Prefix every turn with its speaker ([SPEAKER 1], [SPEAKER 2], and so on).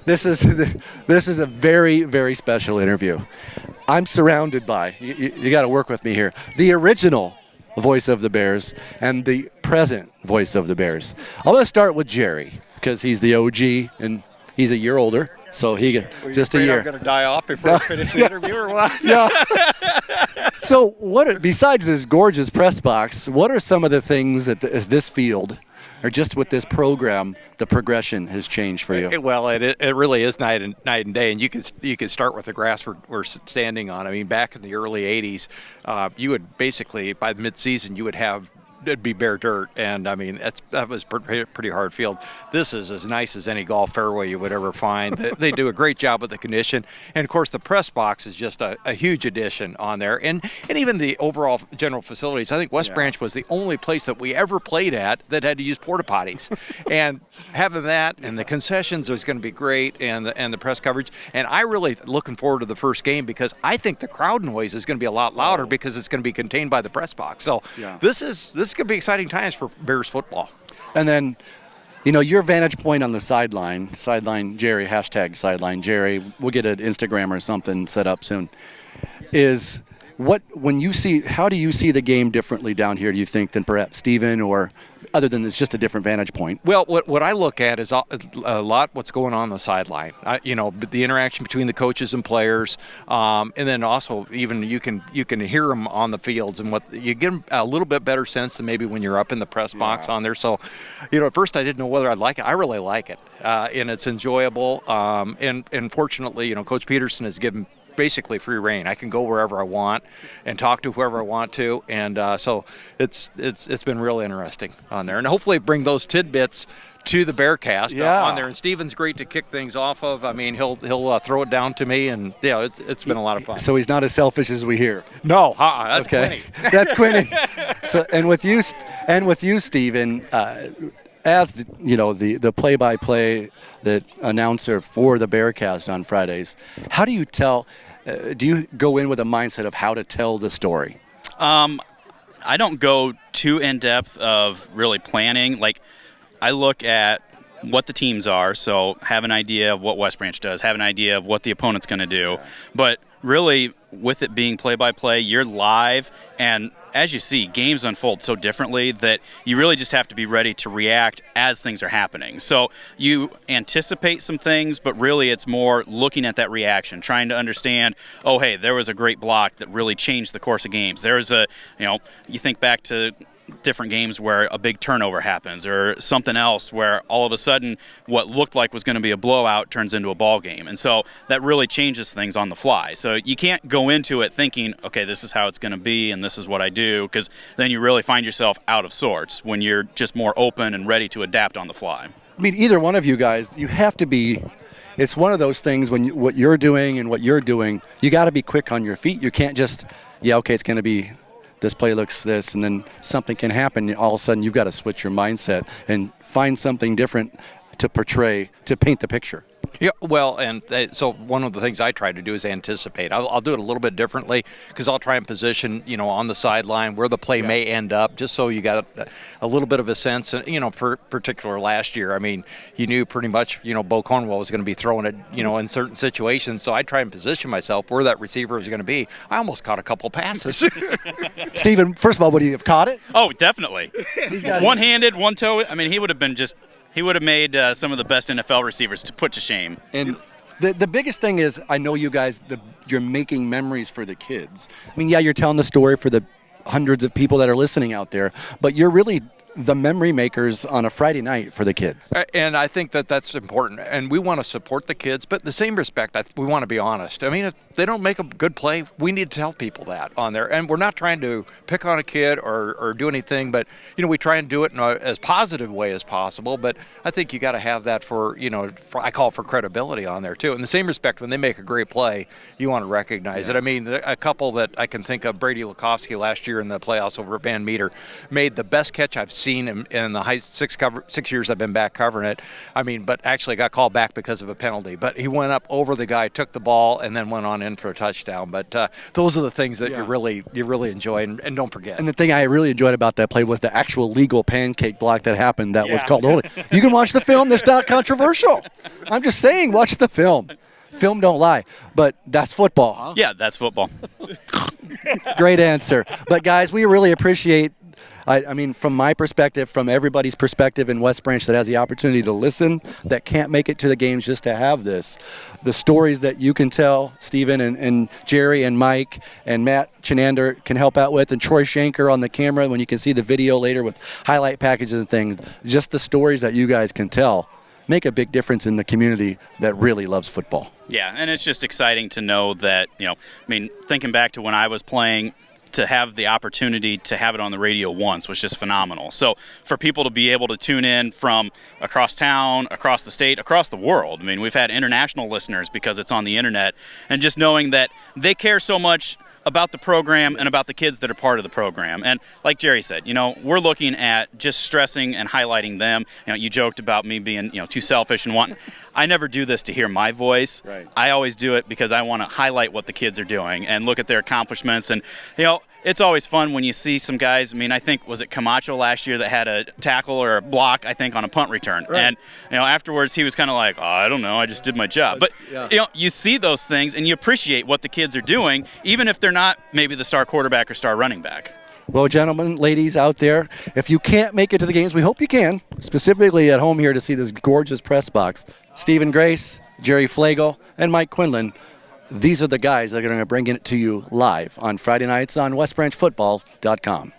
[SPEAKER 1] This is a very, very special interview. I'm surrounded by, you got to work with me here, the original voice of the Bears and the present voice of the Bears. I'm going to start with Jerry because he's the OG and he's a year older. So just a year.
[SPEAKER 2] I'm going to die off before I finish the interview or what?
[SPEAKER 1] Yeah. So besides this gorgeous press box, what are some of the things that this field, or just with this program, the progression has changed for you?
[SPEAKER 2] It really is night and day, and you could start with the grass we're standing on. I mean, back in the early '80s, you would basically by the midseason you would have. It'd be bare dirt, and I mean that was pretty hard field. This is as nice as any golf fairway you would ever find. They do a great job with the condition, and of course the press box is just a huge addition on there, and even the overall general facilities. I think West Branch was the only place that we ever played at that had to use porta potties, and having that and the concessions is going to be great, and the press coverage. And I really looking forward to the first game because I think the crowd noise is going to be a lot louder because it's going to be contained by the press box. So this is going to be exciting times for Bears football.
[SPEAKER 1] And then, your vantage point on the sideline Jerry, hashtag sideline Jerry, we'll get an Instagram or something set up soon, is how do you see the game differently down here, do you think, than perhaps Steven, or other than it's just a different vantage point?
[SPEAKER 2] Well, what I look at is a lot what's going on the sideline. The interaction between the coaches and players, and then also even you can hear them on the fields, and what you get a little bit better sense than maybe when you're up in the press box on there. So, at first I didn't know whether I'd like it. I really like it, and it's enjoyable. And fortunately, Coach Peterson has given basically free reign. I can go wherever I want and talk to whoever I want to, and so it's been really interesting on there, and hopefully bring those tidbits to the BearCast on there. And Steven's great to kick things off of. I mean, he'll throw it down to me, and it's been a lot of fun.
[SPEAKER 1] So he's not as selfish as we hear.
[SPEAKER 2] No, that's okay.
[SPEAKER 1] Quinny. That's Quinny. So and with you, Steven, as the play-by-play, the announcer for the BearCast on Fridays, how do you tell? Do you go in with a mindset of how to tell the story?
[SPEAKER 3] I don't go too in depth of really planning. Like, I look at what the teams are, so have an idea of what West Branch does, have an idea of what the opponent's going to do. But really, with it being play-by-play, you're live, and as you see, games unfold so differently that you really just have to be ready to react as things are happening. So you anticipate some things, but really it's more looking at that reaction, trying to understand, oh, hey, there was a great block that really changed the course of games. There's you think back to different games where a big turnover happens or something else where all of a sudden what looked like was going to be a blowout turns into a ball game. And so that really changes things on the fly. So you can't go into it thinking, okay, this is how it's going to be and this is what I do, because then you really find yourself out of sorts when you're just more open and ready to adapt on the fly.
[SPEAKER 1] I mean, either one of you guys, you have to be. It's one of those things when what you're doing and what you're doing, you got to be quick on your feet. You can't just, it's going to be this play looks this, and then something can happen. All of a sudden, you've got to switch your mindset and find something different to portray, to paint the picture.
[SPEAKER 2] Yeah, well, and so one of the things I try to do is anticipate. I'll do it a little bit differently because I'll try and position, on the sideline where the play may end up, just so you got a little bit of a sense. And, for particular last year, I mean, you knew pretty much, Bo Cornwell was going to be throwing it, in certain situations. So I try and position myself where that receiver was going to be. I almost caught a couple passes.
[SPEAKER 1] Steven, first of all, would you have caught it?
[SPEAKER 3] Oh, definitely. One-handed, one-toe. I mean, he would have made some of the best NFL receivers to put to shame.
[SPEAKER 1] And the biggest thing is, I know you guys, you're making memories for the kids. I mean, you're telling the story for the hundreds of people that are listening out there, but you're really the memory makers on a Friday night for the kids.
[SPEAKER 2] And I think that's important. And we want to support the kids, but in the same respect, we want to be honest. I mean, if they don't make a good play, we need to tell people that on there. And we're not trying to pick on a kid or do anything, but, we try and do it in as positive way as possible. But I think you got to have that I call it for credibility on there, too. In the same respect, when they make a great play, you want to recognize it. I mean, a couple that I can think of, Brady Lukovsky last year in the playoffs over at Van Meter, made the best catch I've seen in the 6 years I've been back covering it. I mean, but actually got called back because of a penalty. But he went up over the guy, took the ball, and then went on in for a touchdown. But those are the things that you really enjoy, and don't forget.
[SPEAKER 1] And the thing I really enjoyed about that play was the actual legal pancake block that happened that was called holding. You can watch the film. That's not controversial. I'm just saying, watch the film. Film don't lie. But that's football, huh?
[SPEAKER 3] Yeah, that's football.
[SPEAKER 1] Great answer. But, guys, we really appreciate I mean, from my perspective, from everybody's perspective in West Branch that has the opportunity to listen, that can't make it to the games just to have this. The stories that you can tell, Stephen and Jerry and Mike and Matt Chenander can help out with, and Troy Shanker on the camera when you can see the video later with highlight packages and things. Just the stories that you guys can tell make a big difference in the community that really loves football.
[SPEAKER 3] Yeah, and it's just exciting to know that, I mean, thinking back to when I was playing, to have the opportunity to have it on the radio once was just phenomenal. So for people to be able to tune in from across town, across the state, across the world, I mean, we've had international listeners because it's on the internet, and just knowing that they care so much about the program and about the kids that are part of the program. And like Jerry said, we're looking at just stressing and highlighting them. You joked about me being, too selfish and wanting. I never do this to hear my voice.
[SPEAKER 1] Right.
[SPEAKER 3] I always do it because I want to highlight what the kids are doing and look at their accomplishments. And, it's always fun when you see some guys. I mean, I think, was it Camacho last year that had a tackle or a block, I think, on a punt return?
[SPEAKER 1] Right.
[SPEAKER 3] And, afterwards he was kind of like, I don't know, I just did my job. But, you see those things and you appreciate what the kids are doing, even if they're not maybe the star quarterback or star running back.
[SPEAKER 1] Well, gentlemen, ladies out there, if you can't make it to the games, we hope you can, specifically at home here to see this gorgeous press box. Stephen Grace, Jerry Fleagle, and Mike Quinlan. These are the guys that are going to bring it to you live on Friday nights on westbranchfootball.com.